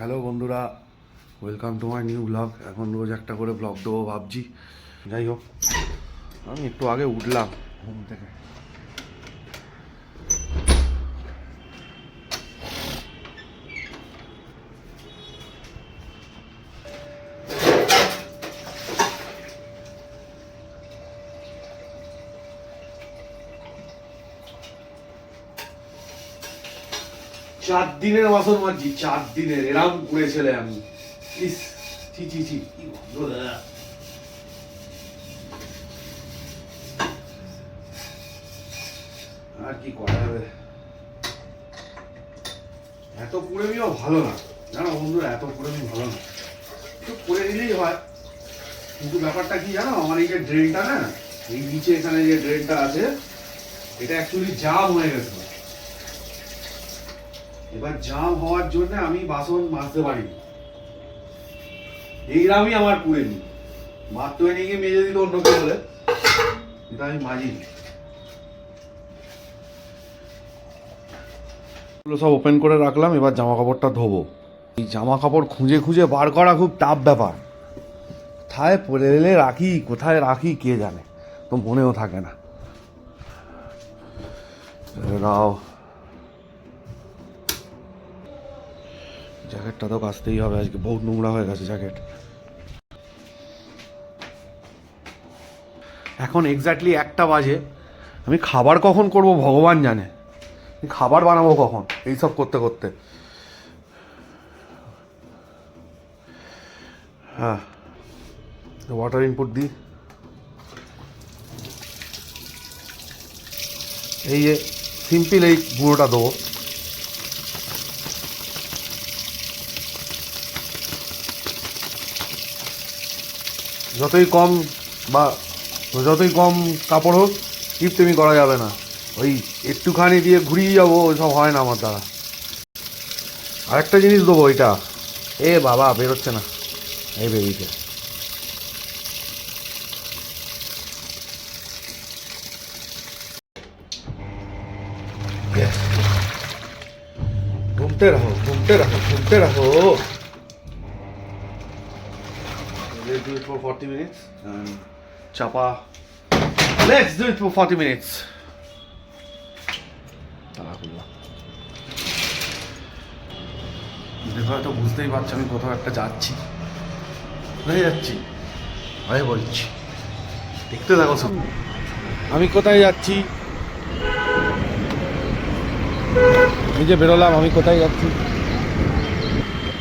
Hello বন্ধুরা, welcome to my new blog. এখন রোজ একটা করে ব্লগ দেবো ভাবছি। যাই হোক, আমি একটু আগে উঠলাম ঘুম থেকে। চার দিনের বাসন মাজছি, 4 দিনের। এরাম পুড়ে ছেলে আমি। ইস, ছি ছি ছি, কি গন্ধ। আর কি করা যাবে, এত পুড়েমিও ভালো না জানো বন্ধুরা, এত পুড়েমি ভালো না। একটু করে নিলেই হয়, কিন্তু ব্যাপারটা কি জানো, আমার এই যে ড্রেনটা না, এই নিচে এখানে যে ড্রেনটা আছে, এটা অ্যাকচুয়ালি জাম হয়ে গেছে। এবার জাম হওয়ার জন্য আমি বাসন মাজতে পারিনি। এইরামই আমার পুড়ে নি। মাত্র এনে গিয়ে মেজে দিল অন্য কেউ বলে, কিন্তু আমি মাজিনি। সব ওপেন করে রাখলাম, এবার জামা কাপড়টা ধোবো। এই জামা কাপড় খুঁজে খুঁজে বার করা খুব টাফ ব্যাপার। কোথায় পরে এলে রাখি, কোথায় রাখি কে জানে, তো মনেও থাকে না। দাও, জ্যাকেটটা তো কাচতেই হবে, আজকে বহুত নোংরা হয়ে গেছে জ্যাকেট। এখন এক্স্যাক্টলি 1টা বাজে। আমি খাবার কখন করব ভগবান জানে। খাবার বানাবো কখন এইসব করতে করতে। হ্যাঁ, ওয়াটার ইনপুট দিই। এই যে সিম্পল এই গুঁড়োটা দেবো। যতই কম বা যতই কম কাপড় হোক, টিপটেমি করা যাবে না। ওই একটুখানি দিয়ে ঘুরিয়ে যাবো, ওইসব হয় না আমার দ্বারা। আরেকটা জিনিস দেবো, ওইটা এ বাবা বেরোচ্ছে না, এই বেরিয়েছে। ঘুমতে রাখো, ঘুমতে রাখো, ঘুমতে রাখো। Let's do it for 40 minutes and chapa. Let's do it for 40 minutes. দেখো, হয়তো বুঝতেই পারছি আমি কোথাও একটা যাচ্ছি। কোথায় যাচ্ছি আরে বলছি, দেখতে থাকো সব। আমি কোথায় যাচ্ছি, এই যে বেরোলাম, আমি কোথায় যাচ্ছি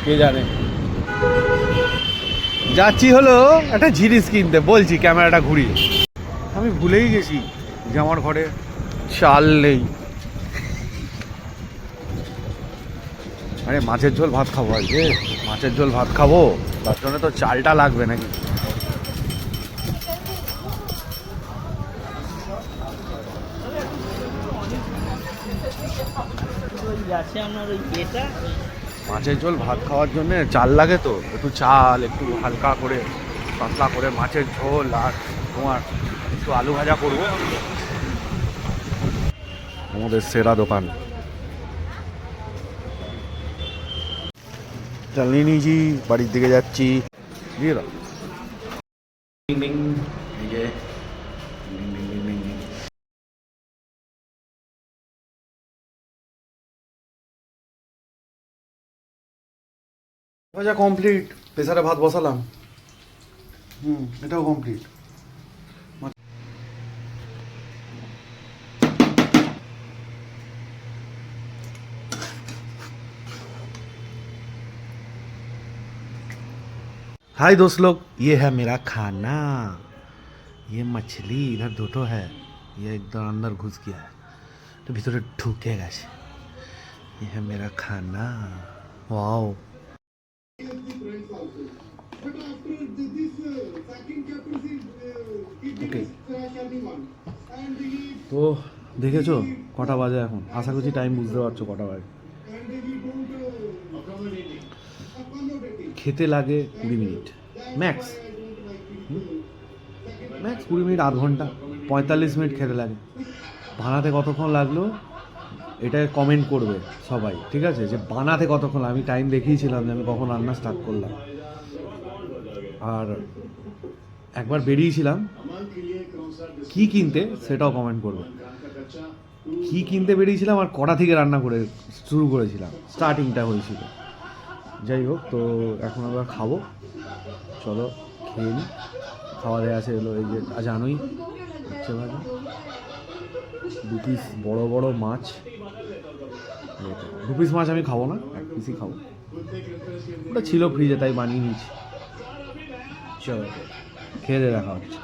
কে জানে। যাচ্ছি হলো একটা জিনিস কিনতে, বলছি ক্যামেরাটা ঘুরিয়ে। আমি ভুলেই গেছি যে আমার ঘরে চাল নেই। আরে মাছের ঝোল ভাত খাবো আজকে, মাছের ঝোল ভাত খাবো, তার জন্য তো চালটা লাগবে নাকি। মাছের ঝোল ভাত খাওয়ার জন্য চাল লাগে, তো একটু চাল, একটু হালকা করে পাতলা করে মাছের ঝোল, আর তোমার একটু আলু ভাজা করবো। আমাদের সেরা দোকান। চাল নিয়ে নিয়েছি, বাড়ির দিকে যাচ্ছি। দিয়ে দাও। ভাজা কমপ্লিট, প্রেসারে ভাত বসালাম। এটাও কমপ্লিট। हाय दोस्त लोग, ये है मेरा खाना। ये मछली इधर दुटो है, ये एकदम अंदर घुस गया है तो भीतर ढुके गए। ये है मेरा खाना। वाओ, ওকে। তো দেখেছো কটা বাজে এখন, আশা করছি টাইম বুঝতে পারছো কটা বাজে। খেতে লাগে 20 মিনিট ম্যাক্স, ম্যাক্স 20 মিনিট, আধ ঘন্টা, 45 মিনিট খেতে লাগে। বানাতে কতক্ষণ লাগলো এটা কমেন্ট করবে সবাই, ঠিক আছে, যে বানাতে কতক্ষণ, আমি টাইম দেখিয়েছিলাম যে আমি কখন রান্না স্টার্ট করলাম। আর একবার বেরিয়েছিলাম কি কিনতে, সেটাও কমেন্ট করবে। কি কিনতে বেরিয়েছিলাম আর কটা থেকে রান্না করে শুরু করেছিলাম, স্টার্টিংটা হয়েছিল। যাই হোক, তো এখন আবার খাবো, চলো খেয়ে নিই। খাওয়া দেওয়া আছে এলো, এই যে জানোই হচ্ছে ভাজা, 2 পিস বড় বড় মাছ। 2 পিস মাছ আমি খাবো না, 1 পিসই খাবো, ওটা ছিল ফ্রিজে তাই বানিয়ে নিয়েছি। চলো খেয়ে দিয়ে দেখা হচ্ছে।